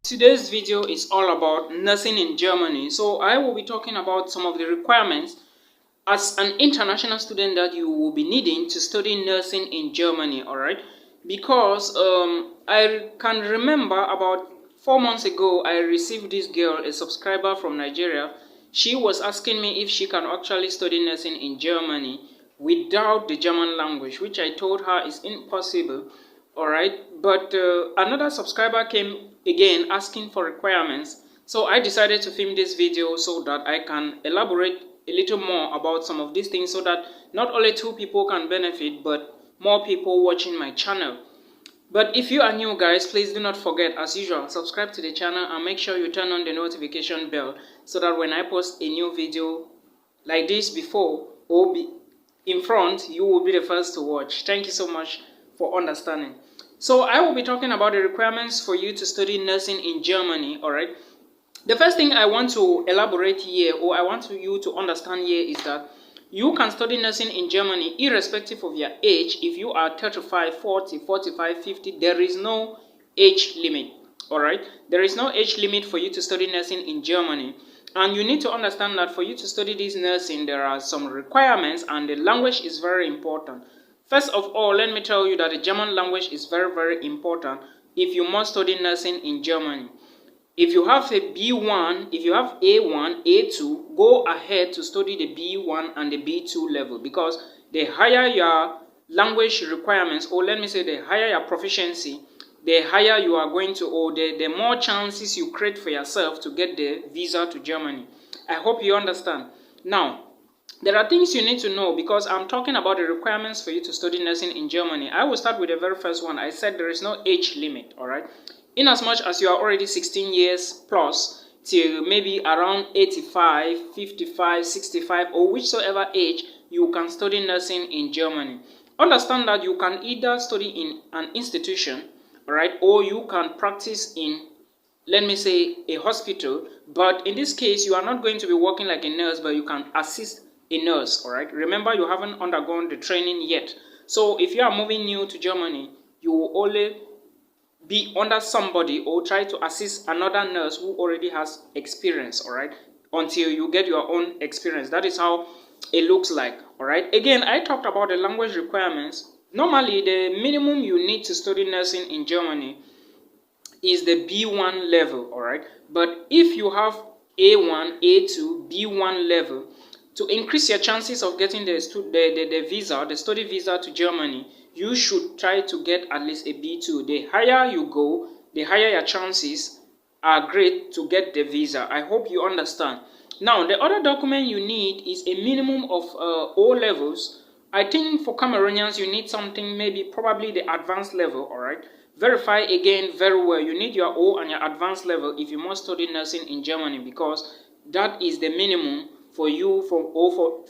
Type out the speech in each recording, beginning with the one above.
Today's video is all about nursing in Germany. So I will be talking about some of the requirements as an international student that you will be needing to study nursing in Germany, all right? Because I can remember about 4 months ago, I received this girl, a subscriber from Nigeria. She was asking me if she can actually study nursing in Germany without the German language, which I told her is impossible. All right, but another subscriber came again asking for requirements, so I decided to film this video so that I can elaborate a little more about some of these things, so that not only 2 people can benefit but more people watching my channel. But if you are new, guys, please do not forget, as usual, subscribe to the channel and make sure you turn on the notification bell so that when I post a new video like this before or be in front, you will be the first to watch. Thank you so much for understanding. So I will be talking about the requirements for you to study nursing in Germany, all right? The first thing I want to elaborate here, or I want you to understand here, is that you can study nursing in Germany irrespective of your age. If you are 35, 40, 45, 50, there is no age limit, all right? There is no age limit for you to study nursing in Germany. And you need to understand that for you to study this nursing, there are some requirements, and the language is very important. First of all, let me tell you that the German language is very, very important if you must study nursing in Germany. If you have a B1, if you have A1, A2, go ahead to study the B1 and the B2 level, because the higher your language requirements, or let me say the higher your proficiency, the higher you are going to, or the more chances you create for yourself to get the visa to Germany. I hope you understand. Now, there are things you need to know, because I'm talking about the requirements for you to study nursing in Germany. I will start with the very first one. I said there is no age limit, all right? In as much as you are already 16 years plus till maybe around 85, 55, 65, or whichsoever age, you can study nursing in Germany. Understand that you can either study in an institution, all right, or you can practice in, let me say, a hospital. But in this case, you are not going to be working like a nurse, but you can assist a nurse, all right? Remember, you haven't undergone the training yet. So if you are moving new to Germany, you will only be under somebody or try to assist another nurse who already has experience, all right, until you get your own experience. That is how it looks like, all right? Again, I talked about the language requirements. Normally, the minimum you need to study nursing in Germany is the B1 level, all right? But if you have A1, A2, B1 level, to increase your chances of getting the visa, the study visa to Germany, you should try to get at least a B2. The higher you go, the higher your chances are great to get the visa. I hope you understand. Now, the other document you need is a minimum of O levels. I think for Cameroonians, you need something, maybe probably the advanced level, all right? Verify again very well. You need your O and your advanced level if you must study nursing in Germany, because that is the minimum for you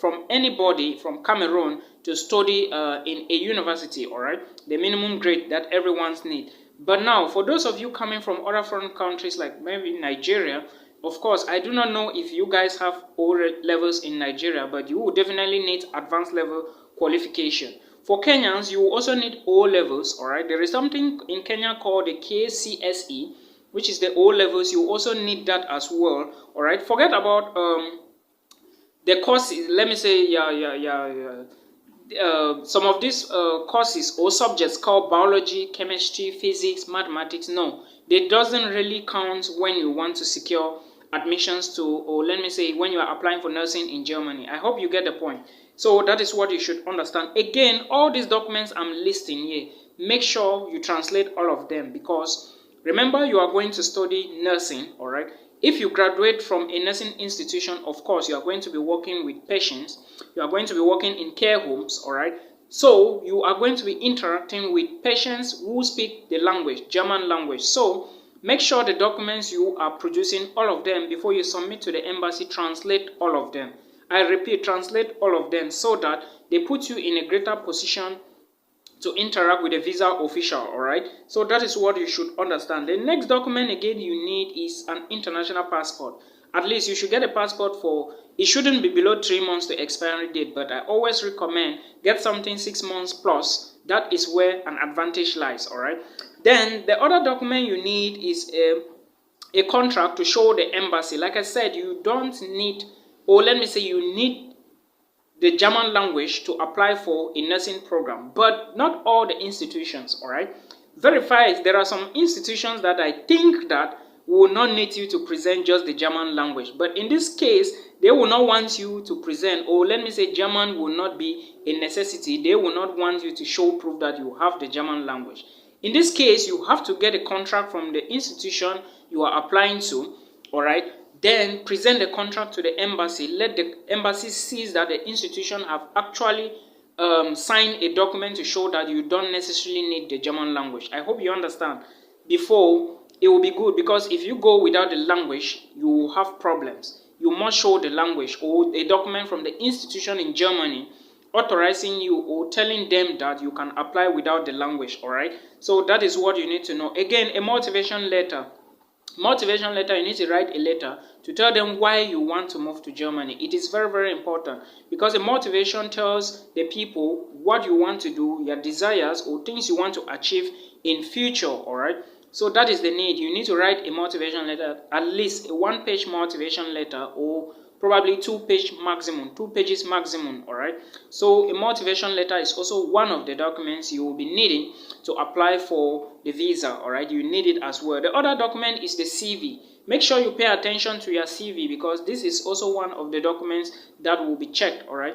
from anybody from Cameroon to study in a university, all right? The minimum grade that everyone's need. But now, for those of you coming from other foreign countries like maybe Nigeria, of course, I do not know if you guys have O levels in Nigeria, but you will definitely need advanced level qualification. For Kenyans, you will also need O levels, all right? There is something in Kenya called the KCSE, which is the O levels. You also need that as well, all right? Forget about the courses, let me say, some of these courses or subjects called biology, chemistry, physics, mathematics. No, they doesn't really count when you want to secure admissions to, or let me say, when you are applying for nursing in Germany. I hope you get the point. So that is what you should understand. Again, all these documents I'm listing here, make sure you translate all of them, because remember, you are going to study nursing, all right? If you graduate from a nursing institution, of course, you are going to be working with patients. You are going to be working in care homes, all right? So you are going to be interacting with patients who speak the language, German language. So make sure the documents you are producing, all of them, before you submit to the embassy, translate all of them. I repeat, translate all of them, so that they put you in a greater position to interact with the visa official, all right? So that is what you should understand. The next document again you need is an international passport. At least you should get a passport for, it shouldn't be below 3 months to expiry date, but I always recommend get something 6 months plus. That is where an advantage lies, all right? Then the other document you need is a contract to show the embassy. Like I said, you don't need, or let me say you need the German language to apply for a nursing program, but not all the institutions, all right? Verify it. There are some institutions that I think that will not need you to present just the German language, but in this case, they will not want you to present, or let me say German will not be a necessity. They will not want you to show proof that you have the German language. In this case, you have to get a contract from the institution you are applying to, all right? Then present the contract to the embassy. Let the embassy see that the institution have actually signed a document to show that you don't necessarily need the German language. I hope you understand. Before, it will be good, because if you go without the language, you will have problems. You must show the language or a document from the institution in Germany authorizing you or telling them that you can apply without the language, all right? So that is what you need to know. Again, a motivation letter. Motivation letter, you need to write a letter to tell them why you want to move to Germany. It is very, very important, because a motivation tells the people what you want to do, your desires or things you want to achieve in future, all right? So that is the need. You need to write a motivation letter, at least a one-page motivation letter, or probably 2-page maximum, 2 pages maximum, all right? So a motivation letter is also one of the documents you will be needing to apply for the visa, all right? You need it as well. The other document is the CV. Make sure you pay attention to your CV, because this is also one of the documents that will be checked, all right?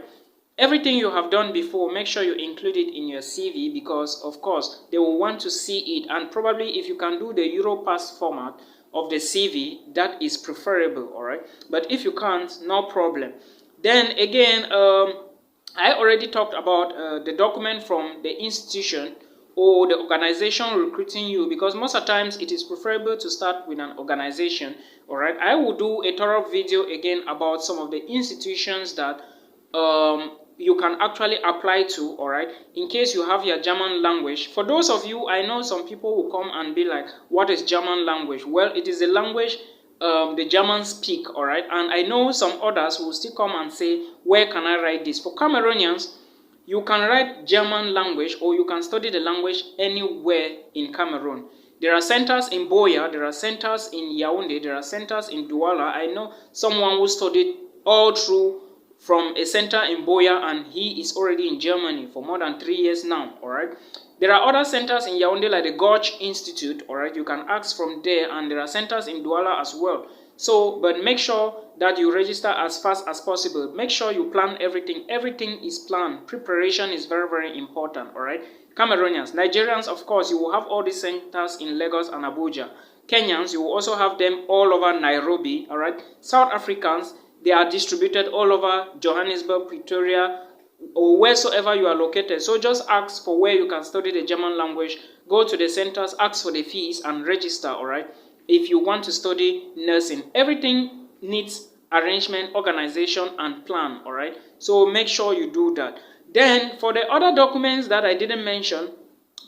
Everything you have done before, make sure you include it in your CV, because of course they will want to see it, and probably if you can do the Europass format of the CV, that is preferable, all right? But if you can't, no problem. Then again, I already talked about the document from the institution or the organization recruiting you, because most of the times it is preferable to start with an organization, all right? I will do a thorough video again about some of the institutions that you can actually apply to, all right, in case you have your German language. For those of you, I know some people will come and be like, what is German language? Well, it is a language the Germans speak, all right? And I know some others will still come and say, where can I write this? For Cameroonians, you can write German language, or you can study the language anywhere in Cameroon. There are centers in Boya, there are centers in Yaoundé, there are centers in Douala. I know someone who studied all through from a center in Boya, and he is already in Germany for more than 3 years now, all right? There are other centers in Yaoundé like the Gorge Institute, all right? You can ask from there, and there are centers in Douala as well. So, but make sure that you register as fast as possible. Make sure you plan everything. Everything is planned. Preparation is very, very important, all right? Cameroonians, Nigerians, of course, you will have all these centers in Lagos and Abuja. Kenyans, you will also have them all over Nairobi, all right? South Africans, they are distributed all over Johannesburg, Pretoria, or wheresoever you are located. So just ask for where you can study the German language. Go to the centers, ask for the fees, and register, all right? If you want to study nursing, everything needs arrangement, organization, and plan, all right? So make sure you do that. Then for the other documents that I didn't mention,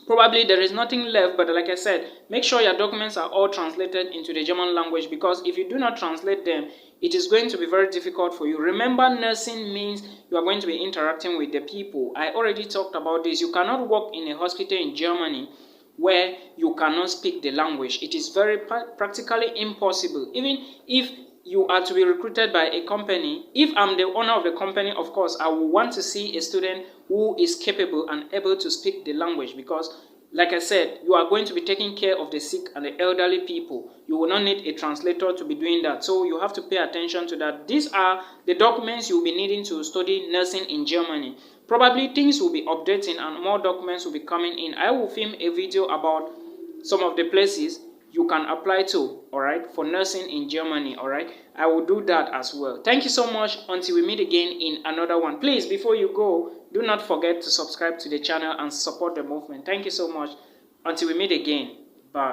probably there is nothing left, but like I said, make sure your documents are all translated into the German language, because if you do not translate them, it is going to be very difficult for you. Remember, nursing means you are going to be interacting with the people. I already talked about this. You cannot work in a hospital in Germany where you cannot speak the language. It is very practically impossible. Even if you are to be recruited by a company, if I'm the owner of the company, of course, I will want to see a student who is capable and able to speak the language, because like I said, you are going to be taking care of the sick and the elderly people. You will not need a translator to be doing that. So you have to pay attention to that. These are the documents you will be needing to study nursing in Germany. Probably things will be updating and more documents will be coming in. I will film a video about some of the places you can apply to, all right, for nursing in Germany, all right? I will do that as well. Thank you so much. Until we meet again in another one. Please, before you go, do not forget to subscribe to the channel and support the movement. Thank you so much. Until we meet again. Bye.